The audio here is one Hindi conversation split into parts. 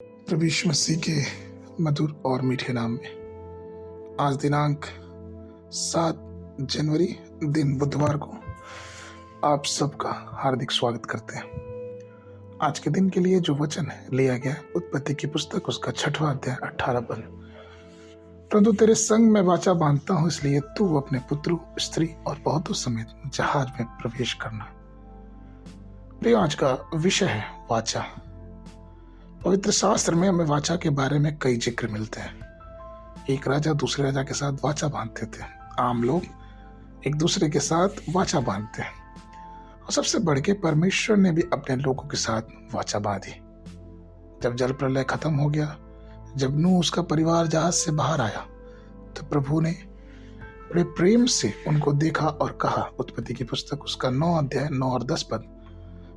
प्रभु यीशु मसीह के मधुर और मीठे नाम में आज दिनांक 7 जनवरी दिन बुधवार को आप सबका हार्दिक स्वागत करते हैं। आज के दिन के लिए जो वचन लिया गया उत्पत्ति की पुस्तक उसका 6वां अध्याय 18 पद। परंतु तेरे संग मैं वाचा बांधता हूं, इसलिए तू अपने पुत्र स्त्री और बहुतों समेत जहाज में प्रवेश करना। प्रिय, आज का विषय है वाचा। पवित्र शास्त्र में हमें वाचा के बारे में कई जिक्र मिलते हैं। एक राजा दूसरे राजा के साथ वाचा बांधते थे। आम लोग एक दूसरे के साथ वाचा बांधते हैं और सबसे बढ़ के परमेश्वर ने भी अपने लोगों के साथ वाचा बांधी। जब जल प्रलय खत्म हो गया, जब नूह उसका परिवार जहाज से बाहर आया, तो प्रभु ने बड़े प्रेम से उनको देखा और कहा, उत्पत्ति की पुस्तक उसका 9 अध्याय 9 और 10 पद,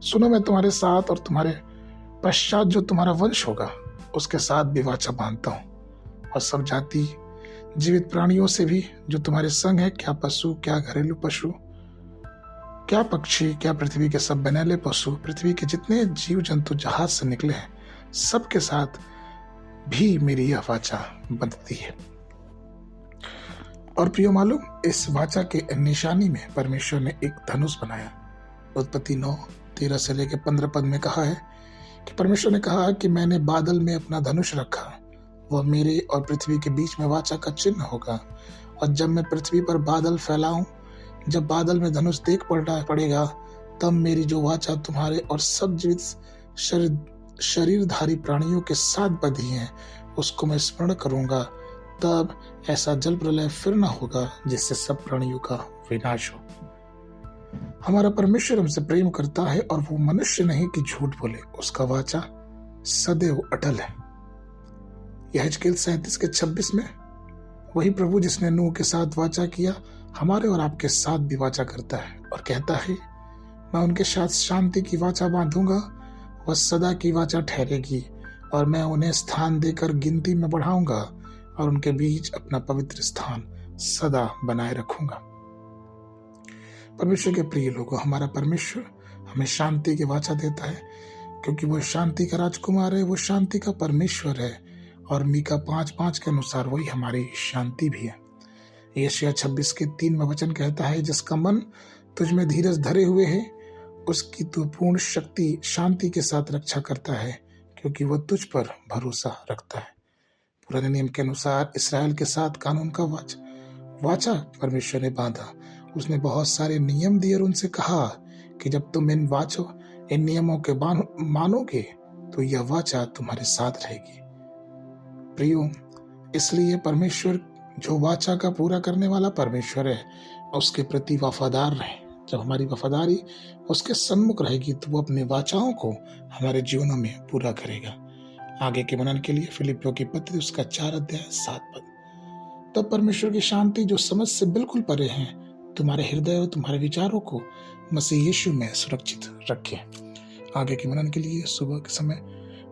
सुनो मैं तुम्हारे साथ और तुम्हारे पश्चात जो तुम्हारा वंश होगा उसके साथ भी वाचा बांधता हूं, और सब जाति जीवित प्राणियों से भी जो तुम्हारे संग है, क्या पशु, क्या घरेलू पशु, क्या पक्षी, क्या पृथ्वी के सब बनेले पशु, पृथ्वी के जितने जीव जंतु जहाज से निकले हैं, सबके साथ भी मेरी यह वाचा बंधती है। और प्रियो मालूम, इस वाचा के निशानी में परमेश्वर ने एक धनुष बनाया। उत्पत्ति 9:13 से लेकर 15 पद में कहा है कि परमेश्वर ने कहा कि मैंने बादल में अपना धनुष रखा, वह मेरे और पृथ्वी के बीच में वाचा का चिन्ह होगा। और जब मैं पृथ्वी पर बादल फैलाऊं, जब बादल में धनुष देख पड़ेगा, तब मेरी जो वाचा तुम्हारे और सब जीवित शरीरधारी प्राणियों के साथ बंधी है, उसको मैं स्मरण करूंगा। तब ऐसा जल प्रलय फिर न होगा जिससे सब प्राणियों का विनाश हो। हमारा परमेश्वर हमसे प्रेम करता है और वो मनुष्य नहीं कि झूठ बोले। उसका वाचा सदैव अटल है। यह हिजकील 37:26 में वही प्रभु जिसने नूह के साथ वाचा किया, हमारे और आपके साथ भी वाचा करता है और कहता है, मैं उनके साथ शांति की वाचा बांधूंगा, वह सदा की वाचा ठहरेगी, और मैं उन्हें स्थान देकर गिनती में बढ़ाऊंगा और उनके बीच अपना पवित्र स्थान सदा बनाए रखूंगा। परमेश्वर के प्रिय लोगों, हमारा परमेश्वर हमें शांति की वाचा देता है, क्योंकि वह शांति का राजकुमार है, वो शांति का परमेश्वर है। और मीका 5:5 के अनुसार वही हमारी शांति भी है। यशायाह 26:3 में वचन कहता है, जिसका मन तुझ में धीरज धरे हुए है, उसकी तू पूर्ण शक्ति शांति के साथ रक्षा करता है, क्योंकि वह तुझ पर भरोसा रखता है। पुराने नियम के अनुसार इसराइल के साथ कानून का वाचा परमेश्वर ने बांधा। उसने बहुत सारे नियम दिए और उनसे कहा कि जब तुम इन नियमों के मानोगे तो यह वाचा तुम्हारे साथ रहेगी। प्रियो, इसलिए परमेश्वर जो वाचा का पूरा करने वाला परमेश्वर है, उसके प्रति वफादार रहे। जब हमारी वफादारी उसके सन्मुख रहेगी तो वो अपने वाचाओं को हमारे जीवनों में पूरा करेगा। आगे के मनन के लिए फिलिपियों की पत्री उसका 4 अध्याय 7 पद। तब परमेश्वर की शांति जो समझ से बिल्कुल परे है, तुम्हारे हृदय और तुम्हारे विचारों को मसीह यीशु में सुरक्षित रखे। आगे के मनन के लिए सुबह के समय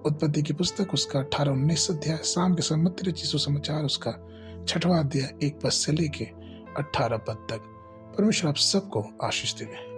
उत्पत्ति की पुस्तक उसका 18-19 अध्याय, शाम के समय मत्ती रचित सुसमाचार उसका 6वां अध्याय 1 पद से लेके 18 पद तक। परमेश्वर आप सबको आशीष देवे।